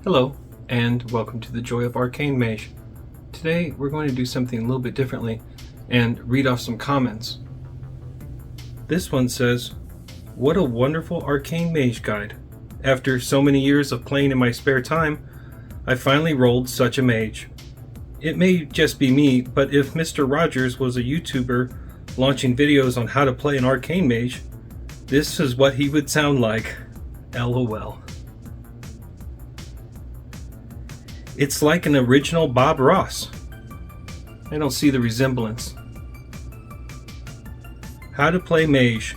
Hello, and welcome to the Joy of Arcane Mage. Today we're going to do something a little bit differently and read off some comments. This one says, "What a wonderful Arcane Mage guide. After so many years of playing in my spare time, I finally rolled such a mage. It may just be me, but if Mr. Rogers was a YouTuber launching videos on how to play an Arcane Mage, this is what he would sound like. LOL. It's like an original Bob Ross. I don't see the resemblance. How to play mage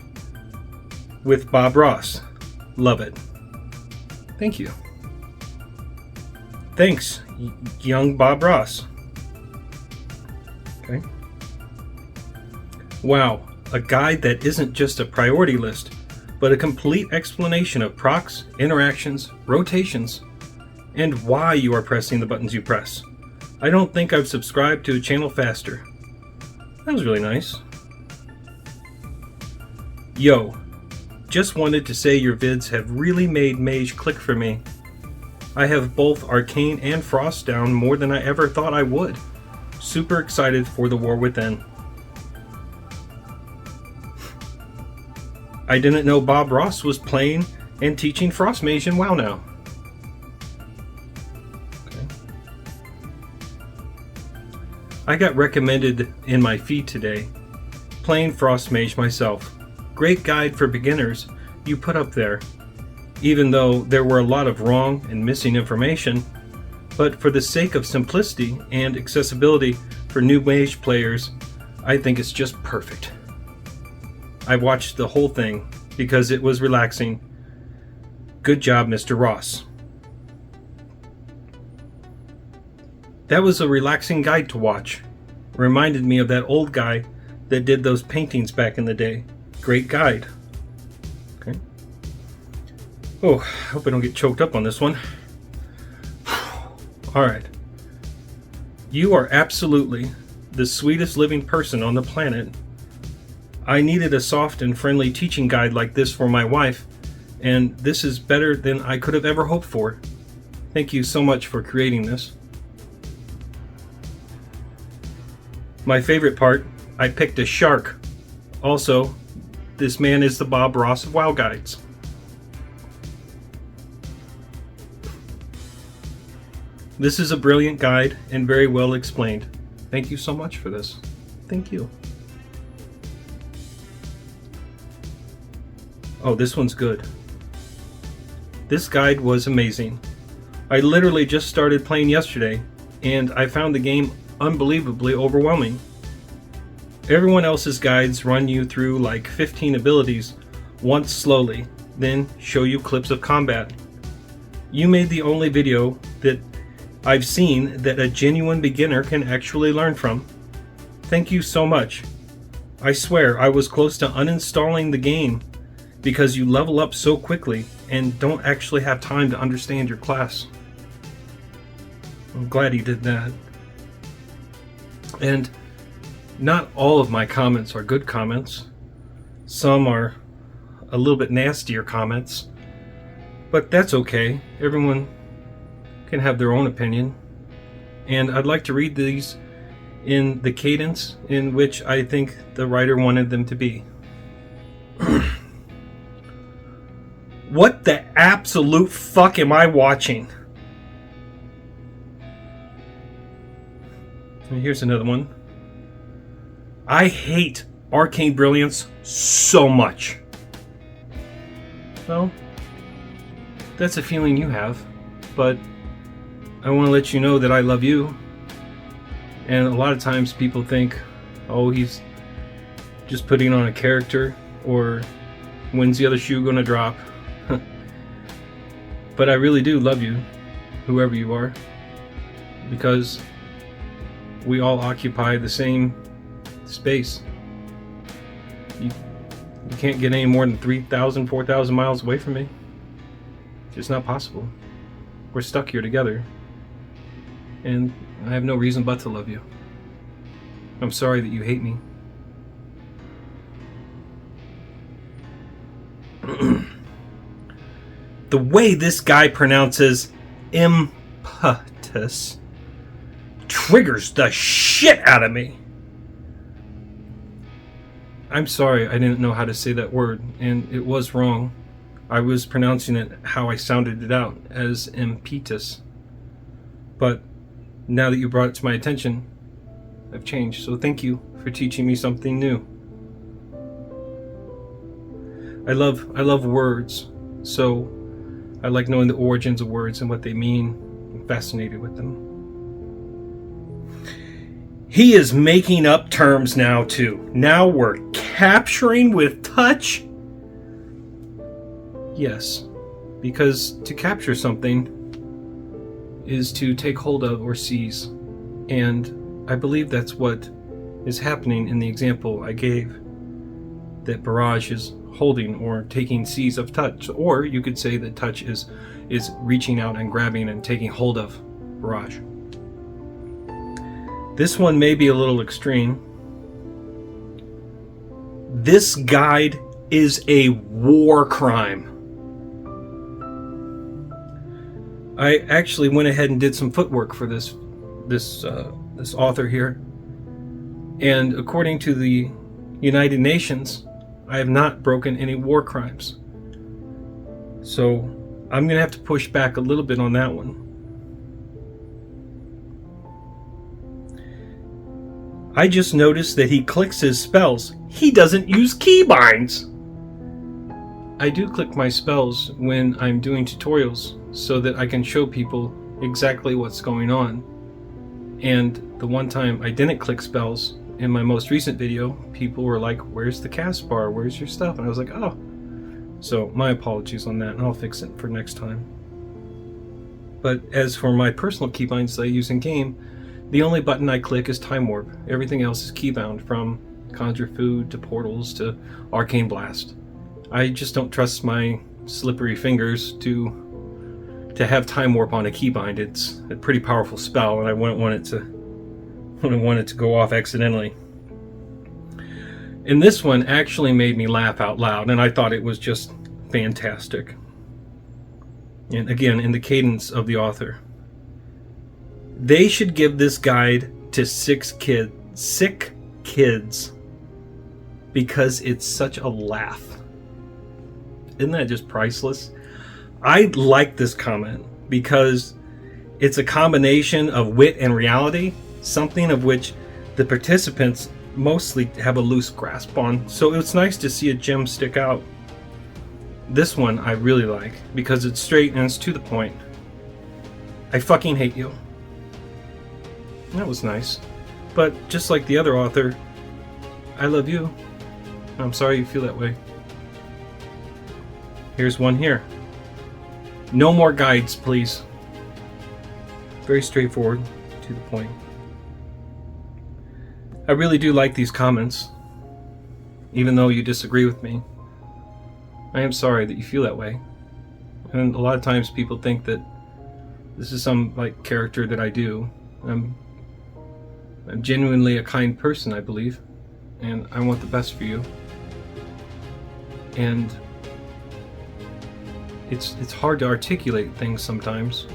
with Bob Ross. Love it. Thank you. Thanks, young Bob Ross." Okay. Wow, a guide that isn't just a priority list, but a complete explanation of procs, interactions, rotations, and why you are pressing the buttons you press. I don't think I've subscribed to a channel faster. That was really nice. Yo, just wanted to say your vids have really made Mage click for me. I have both Arcane and Frost down more than I ever thought I would. Super excited for the War Within. I didn't know Bob Ross was playing and teaching Frost Mage in WoW now. Okay. I got recommended in my feed today, playing Frost Mage myself. Great guide for beginners you put up there, even though there were a lot of wrong and missing information, but for the sake of simplicity and accessibility for new Mage players, I think it's just perfect. I watched the whole thing because it was relaxing. Good job, Mr. Ross. That was a relaxing guide to watch. Reminded me of that old guy that did those paintings back in the day. Great guide. Okay. Oh, hope I don't get choked up on this one. Alright. You are absolutely the sweetest living person on the planet. I needed a soft and friendly teaching guide like this for my wife, and this is better than I could have ever hoped for. Thank you so much for creating this. My favorite part, I picked a shark. Also, this man is the Bob Ross of WoW guides. This is a brilliant guide and very well explained. Thank you so much for this. Thank you. Oh, this one's good. This guide was amazing. I literally just started playing yesterday, and I found the game unbelievably overwhelming. Everyone else's guides run you through like 15 abilities once slowly, then show you clips of combat. You made the only video that I've seen that a genuine beginner can actually learn from. Thank you so much. I swear I was close to uninstalling the game because you level up so quickly and don't actually have time to understand your class. I'm glad he did that. And not all of my comments are good comments. Some are a little bit nastier comments, but that's okay. Everyone can have their own opinion. And I'd like to read these in the cadence in which I think the writer wanted them to be. What the absolute fuck am I watching? And here's another one. I hate Arcane BrillianCe so much. Well, that's a feeling you have, but I want to let you know that I love you. And a lot of times people think, oh, he's just putting on a character, or when's the other shoe gonna drop? But I really do love you, whoever you are, because we all occupy the same space. You can't get any more than 3,000, 4,000 miles away from me. It's just not possible. We're stuck here together. And I have no reason but to love you. I'm sorry that you hate me. The way this guy pronounces impetus triggers the shit out of me. I'm sorry, I didn't know how to say that word, and it was wrong. I was pronouncing it how I sounded it out, as impetus. But now that you brought it to my attention, I've changed. So thank you for teaching me something new. I love words, so I like knowing the origins of words and what they mean. I'm fascinated with them. He is making up terms now too. Now we're capturing with touch. Yes, because to capture something is to take hold of or seize. And I believe that's what is happening in the example I gave, that Barrage is holding or taking seize of touch. Or you could say that touch is reaching out and grabbing and taking hold of Barrage. This one may be a little extreme. This guide is a war crime. I actually went ahead and did some footwork for this author here, and according to the United Nations, I have not broken any war crimes. So I'm gonna have to push back a little bit on that one. I just noticed that he clicks his spells. He doesn't use keybinds. I do click my spells when I'm doing tutorials so that I can show people exactly what's going on. And the one time I didn't click spells in my most recent video, people were like, "Where's the cast bar? Where's your stuff?" And I was like, "Oh." So my apologies on that, and I'll fix it for next time. But as for my personal keybinds that I use in game, the only button I click is Time Warp. Everything else is keybound, from Conjure Food to Portals to Arcane Blast. I just don't trust my slippery fingers to have Time Warp on a keybind. It's a pretty powerful spell, and I wouldn't want it to go off accidentally. And this one actually made me laugh out loud, and I thought it was just fantastic. And again, in the cadence of the author. They should give this guide to sick kids, because it's such a laugh. Isn't that just priceless? I like this comment because it's a combination of wit and reality, something of which the participants mostly have a loose grasp on. So it's nice to see a gem stick out. This one I really like because it's straight and it's to the point. I fucking hate you. That was nice. But just like the other author, I love you. I'm sorry you feel that way. Here's one here. No more guides, please. Very straightforward, to the point. I really do like these comments, even though you disagree with me. I am sorry that you feel that way. And a lot of times people think that this is some like character that I do. I'm genuinely a kind person, I believe, and I want the best for you. And it's hard to articulate things sometimes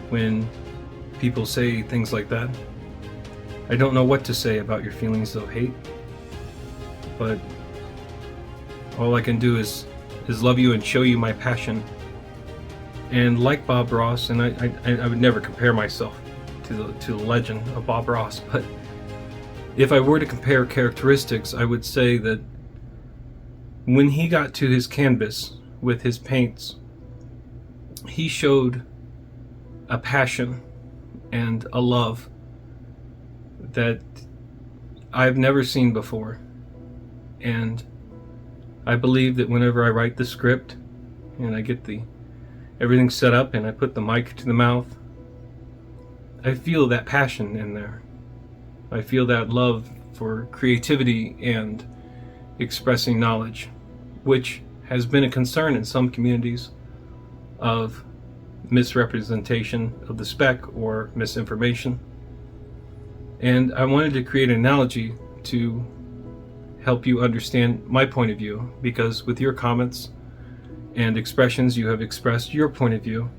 when people say things like that. I don't know what to say about your feelings of hate, but all I can do is love you and show you my passion. And like Bob Ross, and I would never compare myself to the legend of Bob Ross, but if I were to compare characteristics, I would say that when he got to his canvas with his paints, he showed a passion and a love that I've never seen before. And I believe that whenever I write the script and I get everything set up and I put the mic to the mouth, I feel that passion in there. I feel that love for creativity and expressing knowledge, which has been a concern in some communities of misrepresentation of the spec or misinformation. And I wanted to create an analogy to help you understand my point of view, because with your comments and expressions you have expressed your point of view,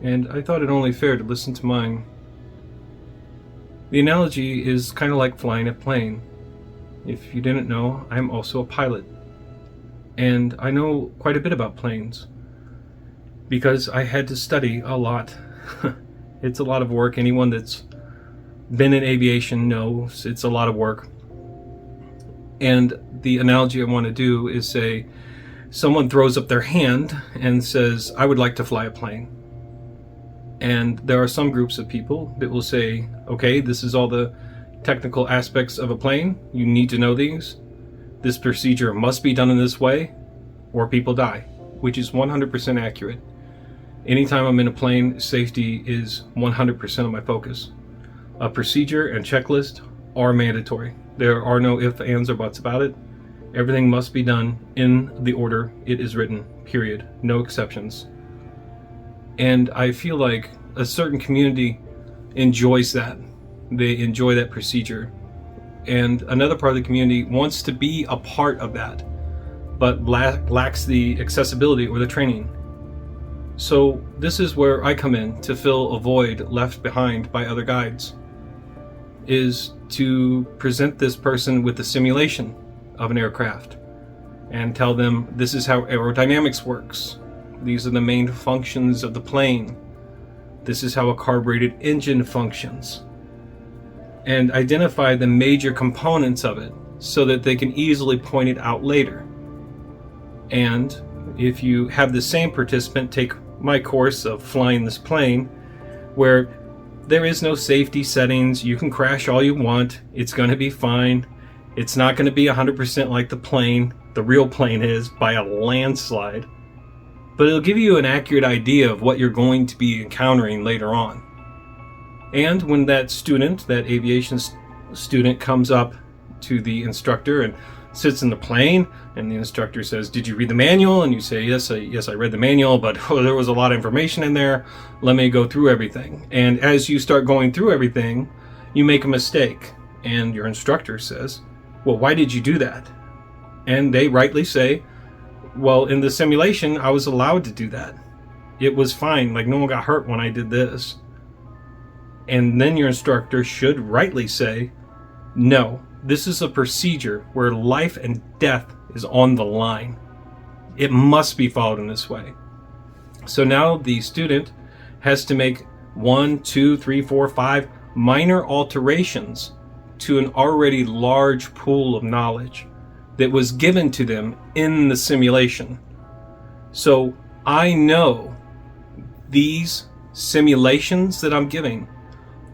and I thought it only fair to listen to mine. The analogy is kind of like flying a plane. If you didn't know, I'm also a pilot. And I know quite a bit about planes because I had to study a lot. It's a lot of work. Anyone that's been in aviation knows it's a lot of work. And the analogy I want to do is say someone throws up their hand and says, I would like to fly a plane. And there are some groups of people that will say, okay, this is all the technical aspects of a plane. You need to know these. This procedure must be done in this way, or people die, which is 100% accurate. Anytime I'm in a plane, safety is 100% of my focus. A procedure and checklist are mandatory. There are no ifs, ands, or buts about it. Everything must be done in the order it is written, period. No exceptions. And I feel like a certain community enjoys that. They enjoy that procedure. And another part of the community wants to be a part of that, but lacks the accessibility or the training. So this is where I come in to fill a void left behind by other guides, is to present this person with the simulation of an aircraft and tell them this is how aerodynamics works. These are the main functions of the plane. This is how a carbureted engine functions. And identify the major components of it so that they can easily point it out later. And if you have the same participant take my course of flying this plane, where there is no safety settings, you can crash all you want, it's going to be fine. It's not going to be 100% like the real plane is by a landslide. But it'll give you an accurate idea of what you're going to be encountering later on. And when that student, that aviation student, comes up to the instructor and sits in the plane, and the instructor says, did you read the manual? And you say, yes, I read the manual, but there was a lot of information in there. Let me go through everything. And as you start going through everything, you make a mistake. And your instructor says, well, why did you do that? And they rightly say, well, in the simulation, I was allowed to do that. It was fine. Like, no one got hurt when I did this. And then your instructor should rightly say, no, this is a procedure where life and death is on the line. It must be followed in this way. So now the student has to make 1, 2, 3, 4, 5 minor alterations to an already large pool of knowledge that was given to them in the simulation. So I know these simulations that I'm giving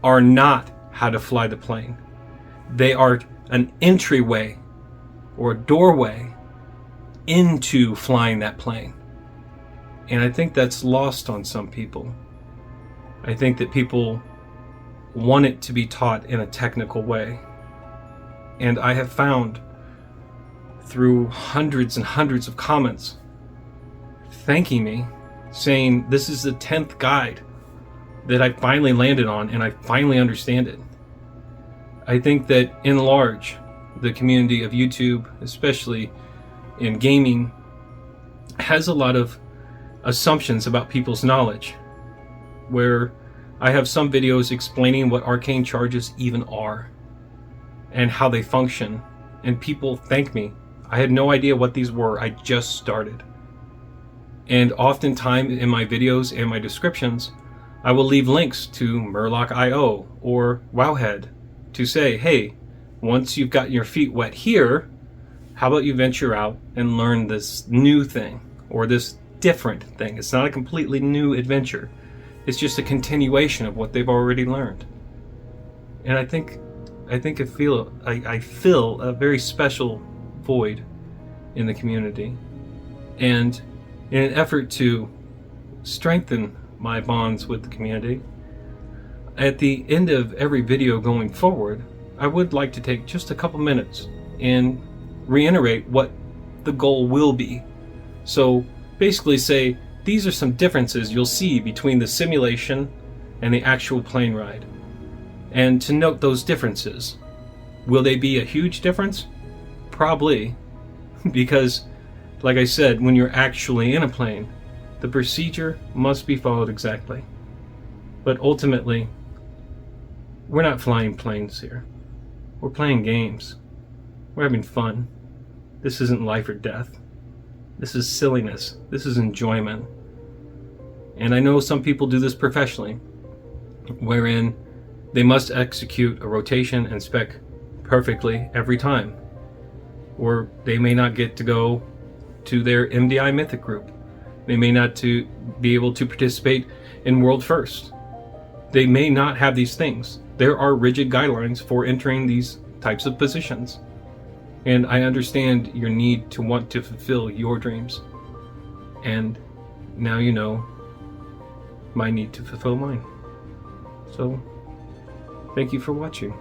are not how to fly the plane. They are an entryway or a doorway into flying that plane. And I think that's lost on some people. I think that people want it to be taught in a technical way. And I have found through hundreds and hundreds of comments thanking me, saying this is the 10th guide that I finally landed on and I finally understand it. I think that in large, the community of YouTube, especially in gaming, has a lot of assumptions about people's knowledge, where I have some videos explaining what arcane charges even are and how they function, and people thank me. I had no idea what these were. I just started. And oftentimes in my videos and my descriptions, I will leave links to Murloc.io or Wowhead to say, hey, once you've gotten your feet wet here, how about you venture out and learn this new thing or this different thing? It's not a completely new adventure. It's just a continuation of what they've already learned. And I feel a very special void in the community. And in an effort to strengthen my bonds with the community, at the end of every video going forward, I would like to take just a couple minutes and reiterate what the goal will be. So basically say, these are some differences you'll see between the simulation and the actual plane ride. And to note those differences. Will they be a huge difference? Probably. Because, like I said, when you're actually in a plane, the procedure must be followed exactly. But ultimately, we're not flying planes here. We're playing games. We're having fun. This isn't life or death. This is silliness. This is enjoyment. And I know some people do this professionally, wherein they must execute a rotation and spec perfectly every time, or they may not get to go to their MDI Mythic group. They may not be able to participate in World First. They may not have these things. There are rigid guidelines for entering these types of positions. And I understand your need to want to fulfill your dreams. And now you know my need to fulfill mine. So, thank you for watching.